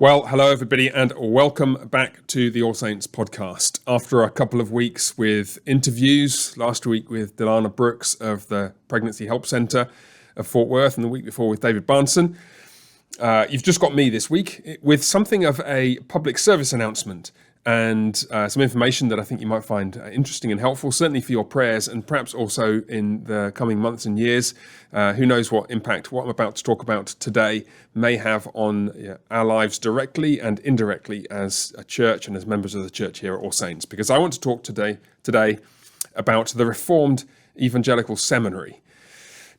Well, hello everybody and welcome back to the All Saints podcast. After a couple of weeks with interviews, last week with Delana Brooks of the Pregnancy Help Centre of Fort Worth and the week before with David Barnson, you've just got me this week with something of a public service announcement and some information that I think you might find interesting and helpful, certainly for your prayers and perhaps also in the coming months and years. Who knows what impact what I'm about to talk about today may have on our lives directly and indirectly as a church and as members of the church here at All Saints, because I want to talk today about the Reformed Evangelical Seminary.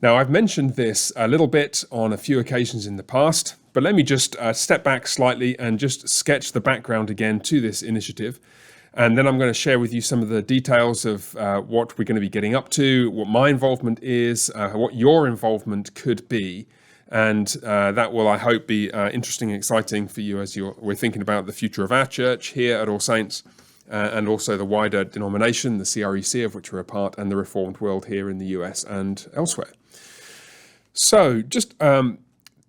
Now, I've mentioned this a little bit on a few occasions in the past, but let me just step back slightly and just sketch the background again to this initiative. And then I'm going to share with you some of the details of what we're going to be getting up to, what my involvement is, what your involvement could be. And that will, I hope, be interesting and exciting for you as we're thinking about the future of our church here at All Saints, and also the wider denomination, the CREC, of which we're a part, and the Reformed world here in the US and elsewhere. So just let me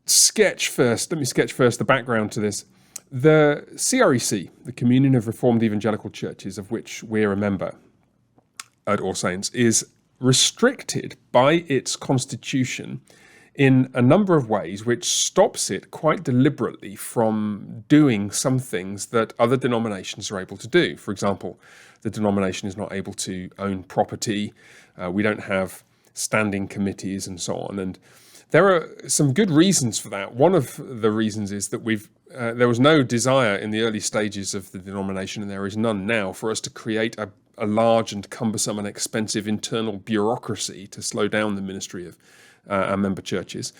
sketch first the background to this. The CREC, the Communion of Reformed Evangelical Churches, of which we're a member at All Saints, is restricted by its constitution in a number of ways, which stops it quite deliberately from doing some things that other denominations are able to do. For example, the denomination is not able to own property. We don't have standing committees and so on. And there are some good reasons for that. One of the reasons is that there was no desire in the early stages of the denomination, and there is none now, for us to create a large and cumbersome and expensive internal bureaucracy to slow down the ministry of our member churches.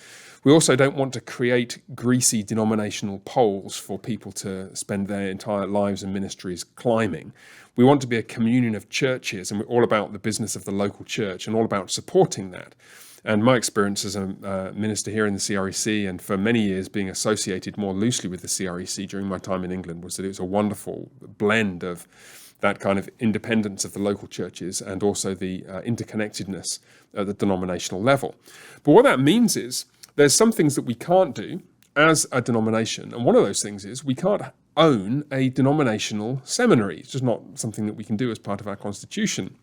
We also don't want to create greasy denominational poles for people to spend their entire lives and ministries climbing. We want to be a communion of churches, and we're all about the business of the local church and all about supporting that. And my experience as a minister here in the CREC, and for many years being associated more loosely with the CREC during my time in England, was that it was a wonderful blend of that kind of independence of the local churches and also the interconnectedness at the denominational level. But what that means is there's some things that we can't do as a denomination. And one of those things is we can't own a denominational seminary. It's just not something that we can do as part of our constitution.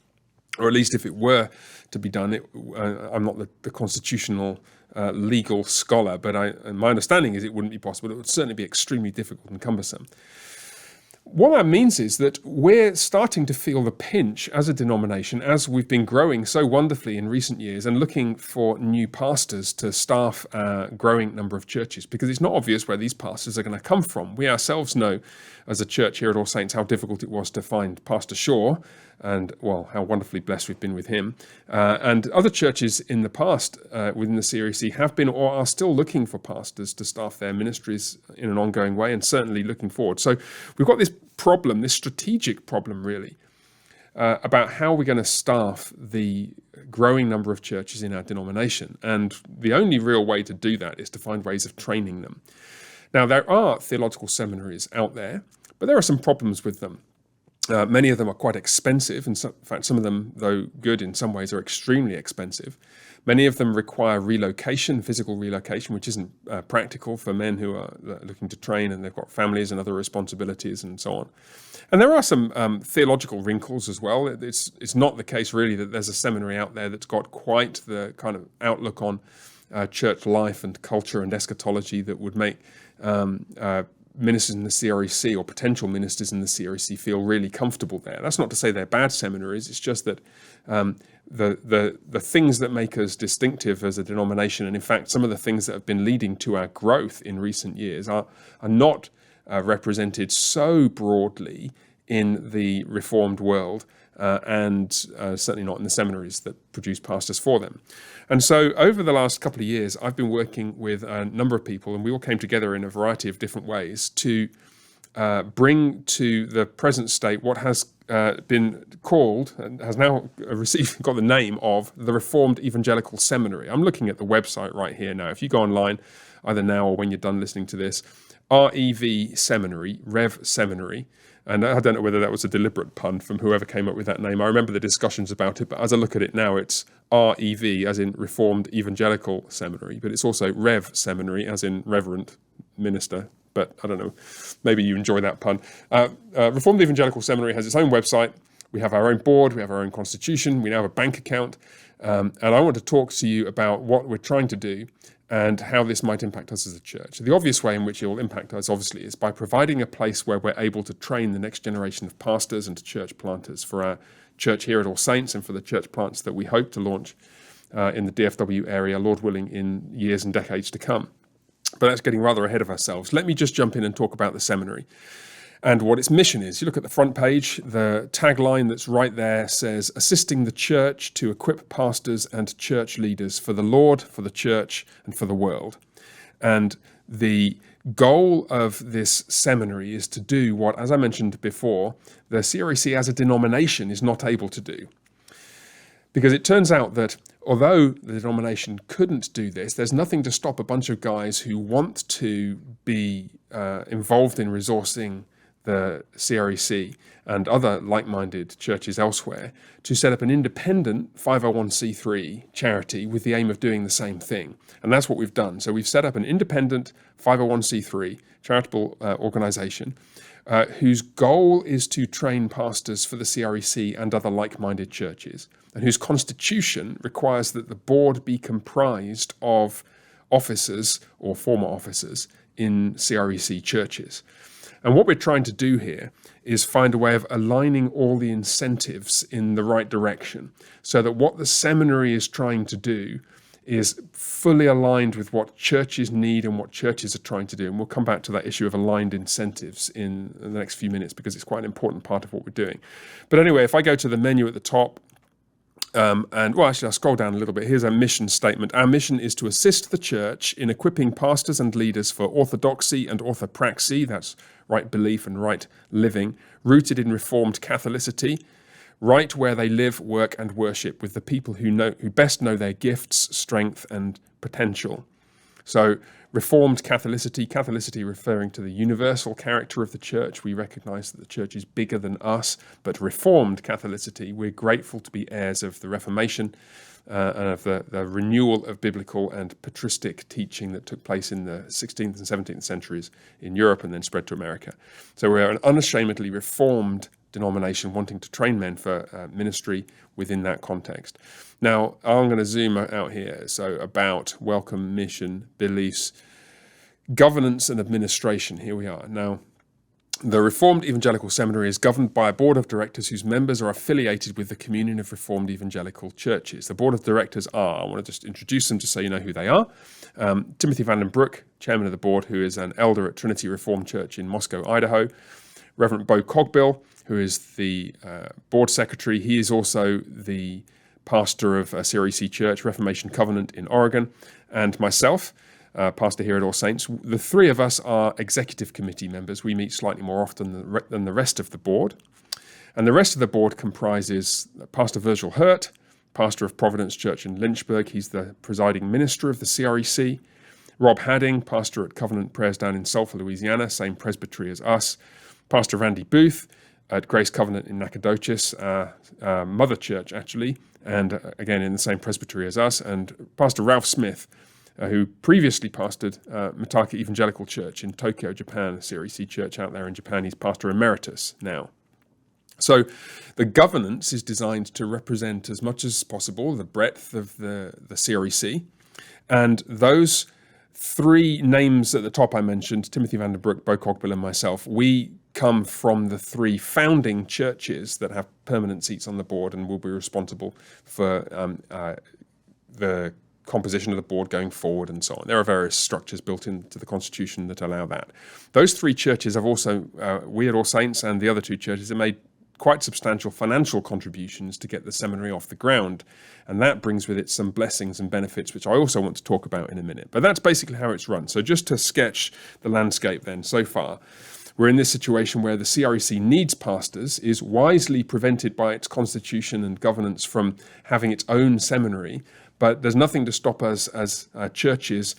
Or at least if it were to be done, I'm not the constitutional legal scholar, but my understanding is it wouldn't be possible. It would certainly be extremely difficult and cumbersome. What that means is that we're starting to feel the pinch as a denomination, as we've been growing so wonderfully in recent years and looking for new pastors to staff a growing number of churches, because it's not obvious where these pastors are going to come from. We ourselves know as a church here at All Saints how difficult it was to find Pastor Shaw, and well, how wonderfully blessed we've been with him. And other churches in the past within the CREC have been or are still looking for pastors to staff their ministries in an ongoing way, and certainly looking forward. So we've got this problem, this strategic problem really, about how we're going to staff the growing number of churches in our denomination. And the only real way to do that is to find ways of training them. Now, there are theological seminaries out there, but there are some problems with them. Many of them are quite expensive, and in fact, some of them, though good in some ways, are extremely expensive. Many of them require relocation, physical relocation, which isn't practical for men who are looking to train and they've got families and other responsibilities and so on. And there are some theological wrinkles as well. It's not the case really that there's a seminary out there that's got quite the kind of outlook on church life and culture and eschatology that would make ministers in the CREC or potential ministers in the CREC feel really comfortable there. That's not to say they're bad seminaries. It's just that the things that make us distinctive as a denomination, and in fact some of the things that have been leading to our growth in recent years, are not represented so broadly in the Reformed world, and certainly not in the seminaries that produce pastors for them. And so over the last couple of years, I've been working with a number of people, and we all came together in a variety of different ways to bring to the present state what has been called and has now got the name of the Reformed Evangelical Seminary. I'm looking at the website right here now. If you go online, either now or when you're done listening to this, REV Seminary, Rev Seminary. And I don't know whether that was a deliberate pun from whoever came up with that name. I remember the discussions about it, but as I look at it now, it's REV, as in Reformed Evangelical Seminary, but it's also Rev Seminary, as in Reverend Minister, but I don't know, maybe you enjoy that pun. Reformed Evangelical Seminary has its own website. We have our own board, we have our own constitution, we now have a bank account. And I want to talk to you about what we're trying to do and how this might impact us as a church. The obvious way in which it will impact us, obviously, is by providing a place where we're able to train the next generation of pastors and church planters for our church here at All Saints and for the church plants that we hope to launch in the DFW area, Lord willing, in years and decades to come. But that's getting rather ahead of ourselves. Let me just jump in and talk about the seminary and what its mission is. You look at the front page, the tagline that's right there says, assisting the church to equip pastors and church leaders for the Lord, for the church, and for the world. And the goal of this seminary is to do what, as I mentioned before, the CREC as a denomination is not able to do. Because it turns out that although the denomination couldn't do this, there's nothing to stop a bunch of guys who want to be involved in resourcing the CREC and other like-minded churches elsewhere to set up an independent 501c3 charity with the aim of doing the same thing. And that's what we've done. So we've set up an independent 501c3 charitable organization whose goal is to train pastors for the CREC and other like-minded churches, and whose constitution requires that the board be comprised of officers or former officers in CREC churches. And what we're trying to do here is find a way of aligning all the incentives in the right direction so that what the seminary is trying to do is fully aligned with what churches need and what churches are trying to do. And we'll come back to that issue of aligned incentives in the next few minutes because it's quite an important part of what we're doing. But anyway, if I go to the menu at the top, I'll scroll down a little bit. Here's our mission statement. Our mission is to assist the church in equipping pastors and leaders for orthodoxy and orthopraxy, that's right belief and right living, rooted in Reformed Catholicity, right where they live, work, and worship with the people who best know their gifts, strength, and potential. So Reformed Catholicity referring to the universal character of the church. We recognize that the church is bigger than us, but Reformed Catholicity, we're grateful to be heirs of the Reformation and of the renewal of biblical and patristic teaching that took place in the 16th and 17th centuries in Europe and then spread to America. So we're an unashamedly Reformed denomination wanting to train men for ministry within that context. Now, I'm going to zoom out here. So about welcome, mission, beliefs, governance and administration. Here we are. Now, the Reformed Evangelical Seminary is governed by a board of directors whose members are affiliated with the Communion of Reformed Evangelical Churches. The board of directors are, I want to just introduce them just so you know who they are. Timothy Van den Broek, chairman of the board, who is an elder at Trinity Reformed Church in Moscow, Idaho. Reverend Bo Cogbill, who is the board secretary. He is also the pastor of CREC Church, Reformation Covenant in Oregon, and myself, pastor here at All Saints. The three of us are executive committee members. We meet slightly more often than the rest of the board. And the rest of the board comprises Pastor Virgil Hurt, pastor of Providence Church in Lynchburg. He's the presiding minister of the CREC. Rob Hadding, pastor at Covenant Prayers down in Sulphur, Louisiana, same presbytery as us. Pastor Randy Booth at Grace Covenant in Nacogdoches, mother church actually, and again in the same presbytery as us. And Pastor Ralph Smith, who previously pastored Mitaka Evangelical Church in Tokyo, Japan, a CREC church out there in Japan. He's pastor emeritus now. So the governance is designed to represent as much as possible the breadth of the CREC. And those three names at the top I mentioned, Timothy Van den Broek, Bo Cogbill, and myself, we come from the three founding churches that have permanent seats on the board and will be responsible for the composition of the board going forward and so on. There are various structures built into the constitution that allow that. Those three churches have also, we at All Saints and the other two churches, have made quite substantial financial contributions to get the seminary off the ground. And that brings with it some blessings and benefits, which I also want to talk about in a minute. But that's basically how it's run. So just to sketch the landscape then, so far, we're in this situation where the CREC needs pastors, is wisely prevented by its constitution and governance from having its own seminary, but there's nothing to stop us as churches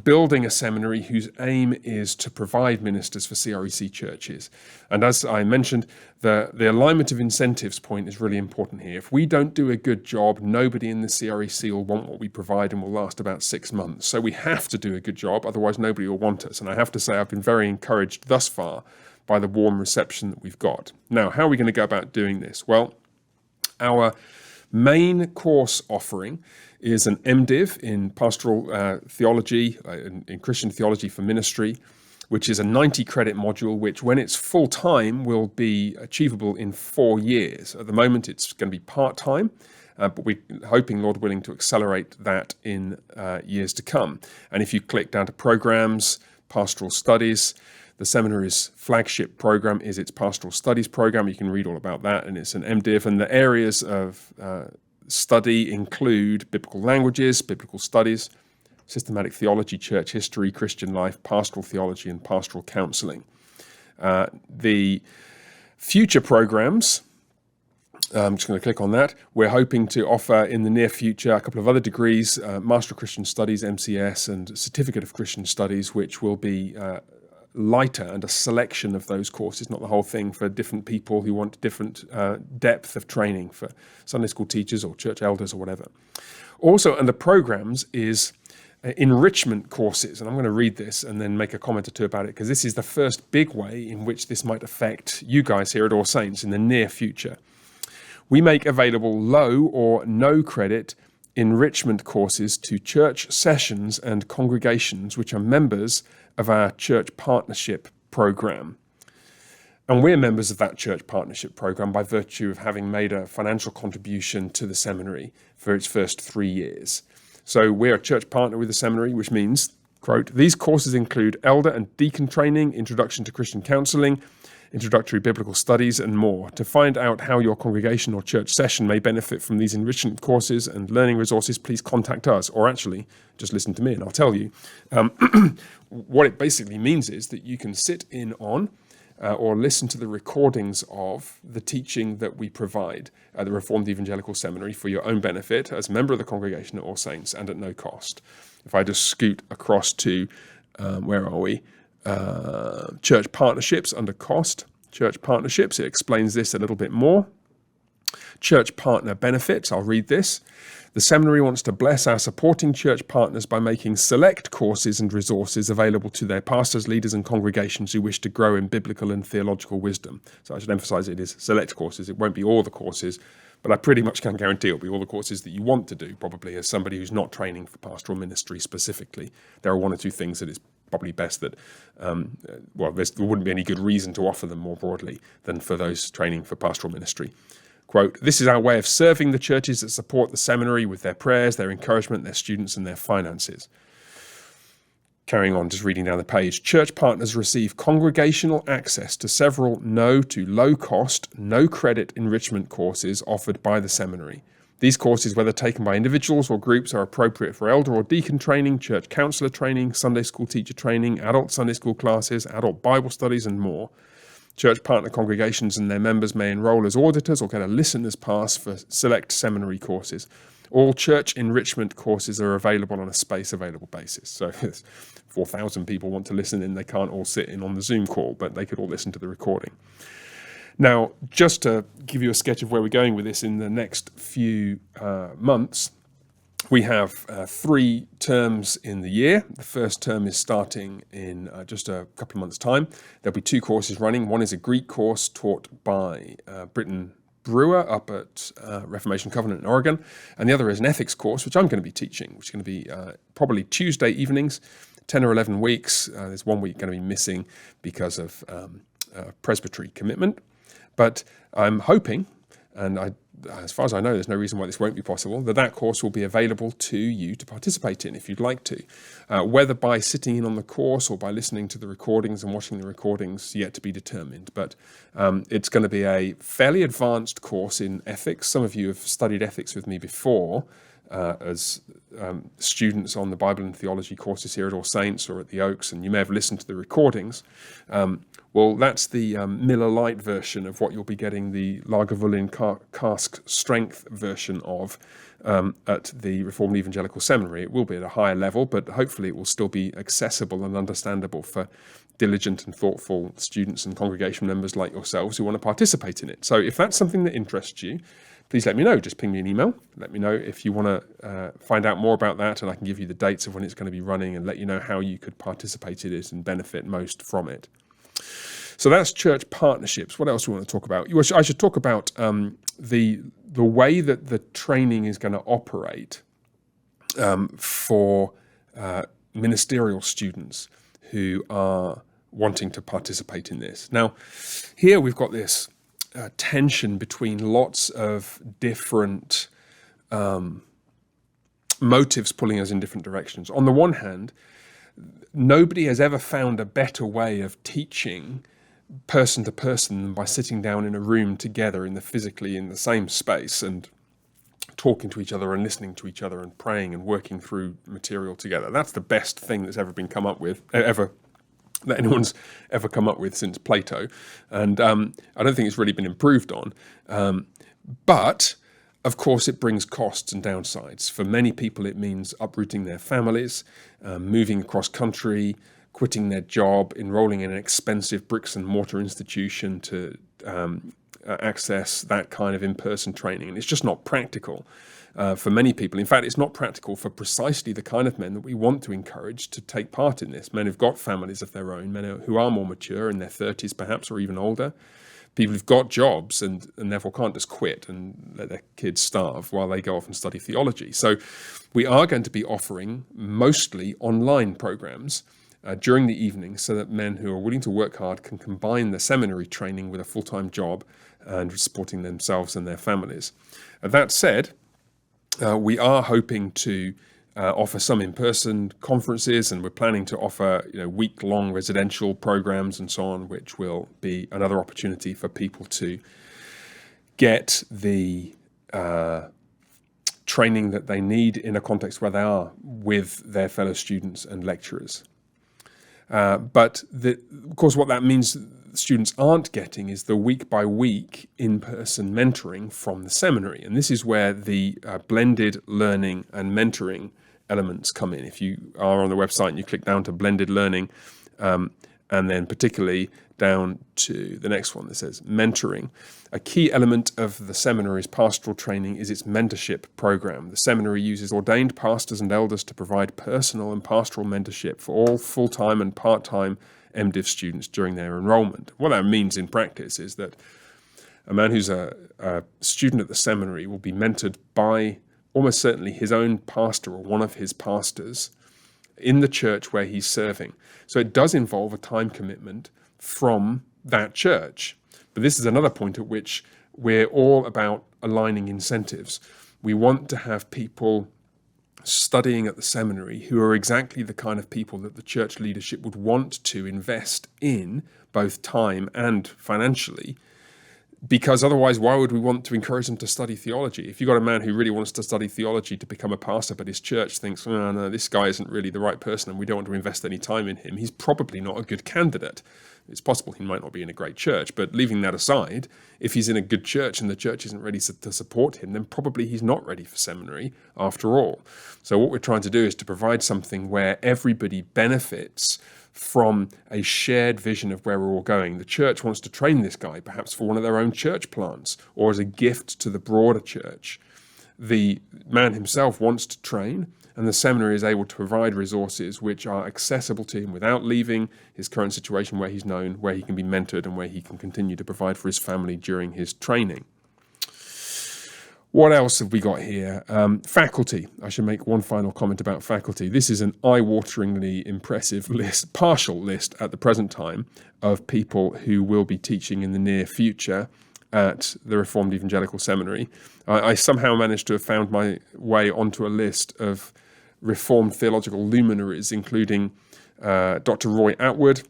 building a seminary whose aim is to provide ministers for CREC churches. And as I mentioned, the alignment of incentives point is really important here. If we don't do a good job, nobody in the CREC will want what we provide and will last about 6 months. So we have to do a good job, otherwise nobody will want us. And I have to say I've been very encouraged thus far by the warm reception that we've got. Now, how are we going to go about doing this? Well, our main course offering is an MDiv in pastoral theology, in Christian theology for ministry, which is a 90-credit module, which when it's full-time will be achievable in 4 years. At the moment, it's going to be part-time, but we're hoping, Lord willing, to accelerate that in years to come. And if you click down to programs, pastoral studies, the seminary's flagship program is its pastoral studies program. You can read all about that, and it's an MDiv. And the areas of study include biblical languages, biblical studies, systematic theology, church history, Christian life, pastoral theology, and pastoral counseling. The future programs, I'm just going to click on that. We're hoping to offer in the near future a couple of other degrees, Master of Christian Studies, MCS, and Certificate of Christian Studies, which will be lighter and a selection of those courses, not the whole thing, for different people who want different depth of training for Sunday school teachers or church elders or whatever. Also under programs is enrichment courses, and I'm going to read this and then make a comment or two about it, because this is the first big way in which this might affect you guys here at All Saints in the near future. We make available low or no credit enrichment courses to church sessions and congregations which are members of our church partnership program. And we're members of that church partnership program by virtue of having made a financial contribution to the seminary for its first 3 years. So we're a church partner with the seminary, which means, quote, these courses include elder and deacon training, introduction to Christian counseling, introductory biblical studies, and more. To find out how your congregation or church session may benefit from these enrichment courses and learning resources, please contact us, or actually just listen to me and I'll tell you. What it basically means is that you can sit in on or listen to the recordings of the teaching that we provide at the Reformed Evangelical Seminary for your own benefit as a member of the congregation at All Saints and at no cost. If I just scoot across to, where are we? Church partnerships under cost. Church partnerships, it explains this a little bit more. Church partner benefits, I'll read this. The seminary wants to bless our supporting church partners by making select courses and resources available to their pastors, leaders, and congregations who wish to grow in biblical and theological wisdom. So I should emphasize it is select courses. It won't be all the courses, but I pretty much can guarantee it'll be all the courses that you want to do, probably as somebody who's not training for pastoral ministry specifically. There are one or two things that it's probably best that, there wouldn't be any good reason to offer them more broadly than for those training for pastoral ministry. Quote, this is our way of serving the churches that support the seminary with their prayers, their encouragement, their students, and their finances. Carrying on, just reading down the page. Church partners receive congregational access to several no to low cost, no credit enrichment courses offered by the seminary. These courses, whether taken by individuals or groups, are appropriate for elder or deacon training, church counselor training, Sunday school teacher training, adult Sunday school classes, adult Bible studies, and more. Church partner congregations and their members may enroll as auditors or get a listener's pass for select seminary courses. All church enrichment courses are available on a space available basis. So if 4,000 people want to listen in, they can't all sit in on the Zoom call, but they could all listen to the recording. Now, just to give you a sketch of where we're going with this in the next few months, we have 3 terms in the year. The first term is starting in just a couple of months' time. There'll be 2 courses running. One is a Greek course taught by Britton Brewer up at Reformation Covenant in Oregon, and the other is an ethics course, which I'm going to be teaching, which is going to be probably Tuesday evenings, 10 or 11 weeks. There's 1 week going to be missing because of presbytery commitment. But I'm hoping, and as far as I know, there's no reason why this won't be possible, that course will be available to you to participate in if you'd like to. Whether by sitting in on the course or by listening to the recordings and watching the recordings, yet to be determined. But it's going to be a fairly advanced course in ethics. Some of you have studied ethics with me before. as students on the Bible and theology courses here at All Saints or at the Oaks, and you may have listened to the recordings. Well, that's the Miller Lite version of what you'll be getting the Lagavulin cask strength version of at the Reformed Evangelical Seminary. It will be at a higher level, but hopefully it will still be accessible and understandable for diligent and thoughtful students and congregation members like yourselves who want to participate in it. So if that's something that interests you, please let me know. Just ping me an email. Let me know if you want to find out more about that, and I can give you the dates of when it's going to be running and let you know how you could participate in it and benefit most from it. So that's church partnerships. What else do we want to talk about? I should talk about the way that the training is going to operate for ministerial students who are wanting to participate in this. Now, here we've got this tension between lots of different motives pulling us in different directions. On the one hand, nobody has ever found a better way of teaching person to person than by sitting down in a room together physically in the same space and talking to each other and listening to each other and praying and working through material together. That's the best thing that's ever been come up with, that anyone's ever come up with since Plato. And I don't think it's really been improved on. But, of course, it brings costs and downsides. For many people, it means uprooting their families, moving across country, quitting their job, enrolling in an expensive bricks and mortar institution to access that kind of in-person training. And it's just not practical for many people. In fact, it's not practical for precisely the kind of men that we want to encourage to take part in this. Men who've got families of their own, men who are more mature, in their 30s perhaps, or even older. People who've got jobs and therefore can't just quit and let their kids starve while they go off and study theology. So we are going to be offering mostly online programs during the evening so that men who are willing to work hard can combine the seminary training with a full-time job and supporting themselves and their families. That said, we are hoping to offer some in-person conferences, and we're planning to offer week-long residential programs and so on, which will be another opportunity for people to get the training that they need in a context where they are with their fellow students and lecturers. But of course, what that means students aren't getting is the week-by-week in-person mentoring from the seminary. And this is where the blended learning and mentoring elements come in. If you are on the website and you click down to blended learning, and then particularly down to the next one that says mentoring, a key element of the seminary's pastoral training is its mentorship program. The seminary uses ordained pastors and elders to provide personal and pastoral mentorship for all full-time and part-time MDiv students during their enrollment. What that means in practice is that a man who's a student at the seminary will be mentored by almost certainly his own pastor or one of his pastors in the church where he's serving. So it does involve a time commitment from that church. But this is another point at which we're all about aligning incentives. We want to have people studying at the seminary who are exactly the kind of people that the church leadership would want to invest in, both time and financially, because otherwise, why would we want to encourage them to study theology? If you've got a man who really wants to study theology to become a pastor, but his church thinks, oh, no, this guy isn't really the right person and we don't want to invest any time in him, he's probably not a good candidate. It's possible he might not be in a great church, but leaving that aside, if he's in a good church and the church isn't ready to support him, then probably he's not ready for seminary after all. So what we're trying to do is to provide something where everybody benefits from a shared vision of where we're all going. The church wants to train this guy, perhaps for one of their own church plants or as a gift to the broader church. The man himself wants to train, and the seminary is able to provide resources which are accessible to him without leaving his current situation where he's known, where he can be mentored, and where he can continue to provide for his family during his training. What else have we got here? Faculty. I should make one final comment about faculty. This is an eye-wateringly impressive list, partial list at the present time, of people who will be teaching in the near future at the Reformed Evangelical Seminary. I somehow managed to have found my way onto a list of Reformed theological luminaries, including Dr. Roy Atwood,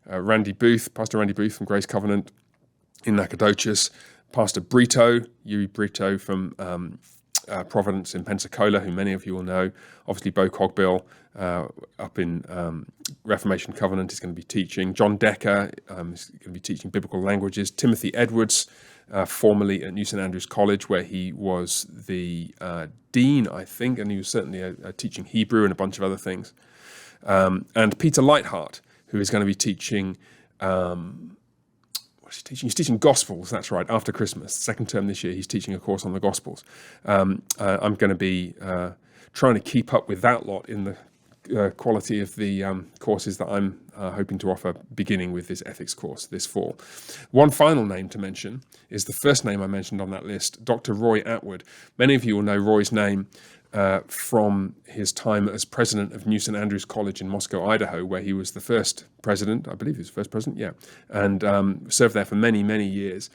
Randy Booth, Pastor Randy Booth from Grace Covenant in Nacogdoches, Pastor Brito, Yuri Brito from Providence in Pensacola, who many of you will know. Obviously, Bo Cogbill up in Reformation Covenant is going to be teaching. John Decker is going to be teaching biblical languages. Timothy Edwards, formerly at New St Andrews College, where he was the dean, I think, and he was certainly teaching Hebrew and a bunch of other things. And Peter Lightheart, who is going to be teaching... He's teaching Gospels, that's right, after Christmas. Second term this year, he's teaching a course on the Gospels. I'm going to be trying to keep up with that lot in the quality of the courses that I'm hoping to offer, beginning with this ethics course this fall. One final name to mention is the first name I mentioned on that list, Dr. Roy Atwood. Many of you will know Roy's name from his time as president of New St Andrews College in Moscow, Idaho, where he was the first president. I believe he was the first president, yeah, and served there for many, many years.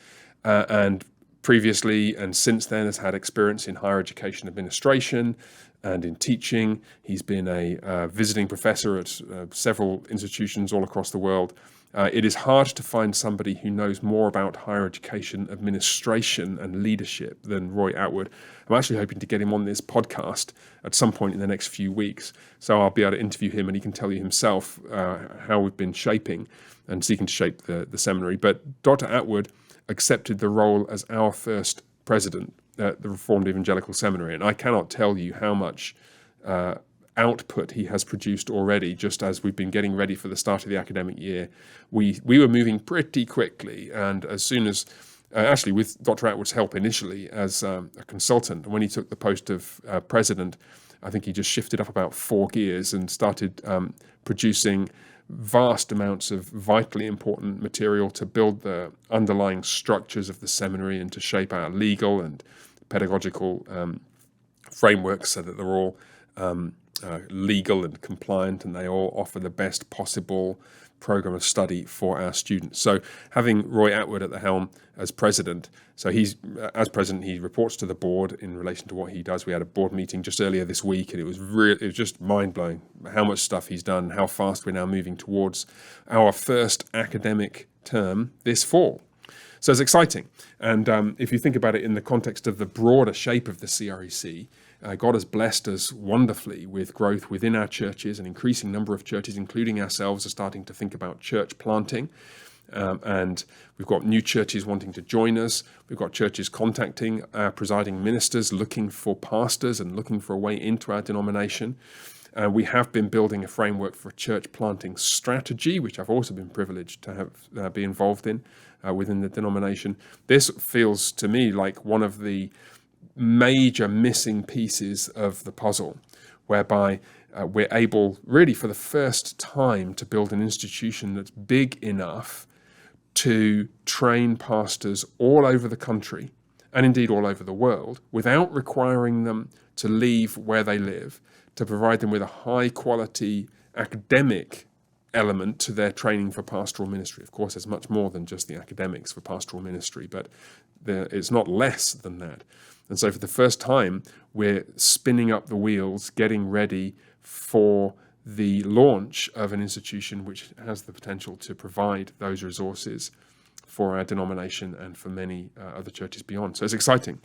And previously and since then has had experience in higher education administration and in teaching. He's been a visiting professor at several institutions all across the world. It is hard to find somebody who knows more about higher education administration and leadership than Roy Atwood. I'm actually hoping to get him on this podcast at some point in the next few weeks. So I'll be able to interview him and he can tell you himself how we've been shaping and seeking to shape the seminary. But Dr. Atwood accepted the role as our first president at the Reformed Evangelical Seminary. And I cannot tell you how much output he has produced already, just as we've been getting ready for the start of the academic year. We were moving pretty quickly, and as soon as, actually with Dr. Atwood's help initially as a consultant, when he took the post of president, I think he just shifted up about 4 gears and started producing vast amounts of vitally important material to build the underlying structures of the seminary and to shape our legal and pedagogical frameworks so that they're all legal and compliant, and they all offer the best possible program of study for our students. So having Roy Atwood at the helm as president, so he's as president, he reports to the board in relation to what he does. We had a board meeting just earlier this week, and it was just mind-blowing how much stuff he's done, how fast we're now moving towards our first academic term this fall. So it's exciting. And if you think about it in the context of the broader shape of the CREC, God has blessed us wonderfully with growth within our churches. An increasing number of churches, including ourselves, are starting to think about church planting. And we've got new churches wanting to join us. We've got churches contacting our presiding ministers, looking for pastors and looking for a way into our denomination. We have been building a framework for a church planting strategy, which I've also been privileged to have be involved in within the denomination. This feels to me like one of the major missing pieces of the puzzle, whereby we're able, really for the first time, to build an institution that's big enough to train pastors all over the country, and indeed all over the world, without requiring them to leave where they live, to provide them with a high-quality academic element to their training for pastoral ministry. Of course, there's much more than just the academics for pastoral ministry, but it's not less than that. And so for the first time, we're spinning up the wheels, getting ready for the launch of an institution which has the potential to provide those resources for our denomination and for many other churches beyond. So it's exciting.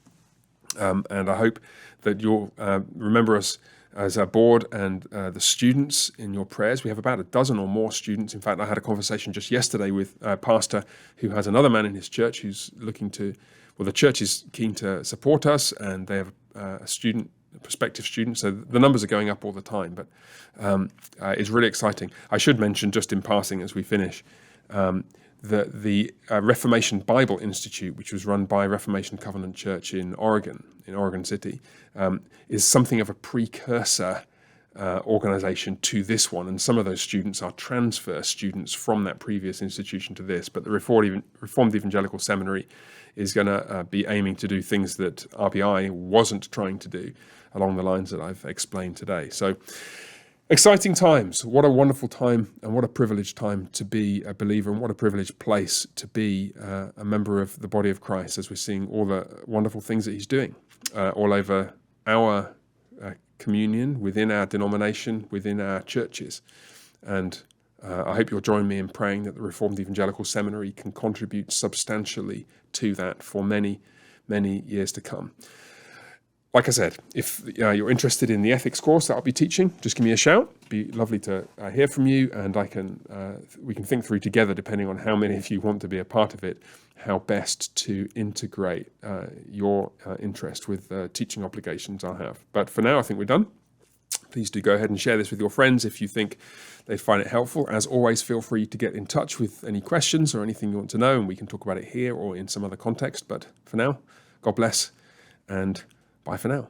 And I hope that you'll remember us as our board and the students in your prayers. We have about a dozen or more students. In fact, I had a conversation just yesterday with a pastor who has another man in his church who's looking to, well, the church is keen to support us, and they have a prospective student. So the numbers are going up all the time, but it's really exciting. I should mention, just in passing as we finish, the Reformation Bible Institute, which was run by Reformation Covenant Church in Oregon City, is something of a precursor organization to this one. And some of those students are transfer students from that previous institution to this. But the Reformed Evangelical Seminary is going to be aiming to do things that RBI wasn't trying to do, along the lines that I've explained today. So exciting times. What a wonderful time, and what a privileged time to be a believer, and what a privileged place to be a member of the body of Christ, as we're seeing all the wonderful things that he's doing all over our communion, within our denomination, within our churches. And I hope you'll join me in praying that the Reformed Evangelical Seminary can contribute substantially to that for many, many years to come. like I said, if you're interested in the ethics course that I'll be teaching, just give me a shout. It'd be lovely to hear from you, and we can think through together, depending on how many of you want to be a part of it, how best to integrate your interest with teaching obligations I have. But for now, I think we're done. Please do go ahead and share this with your friends if you think they find it helpful. As always, feel free to get in touch with any questions or anything you want to know, and we can talk about it here or in some other context. But for now, God bless, and bye for now.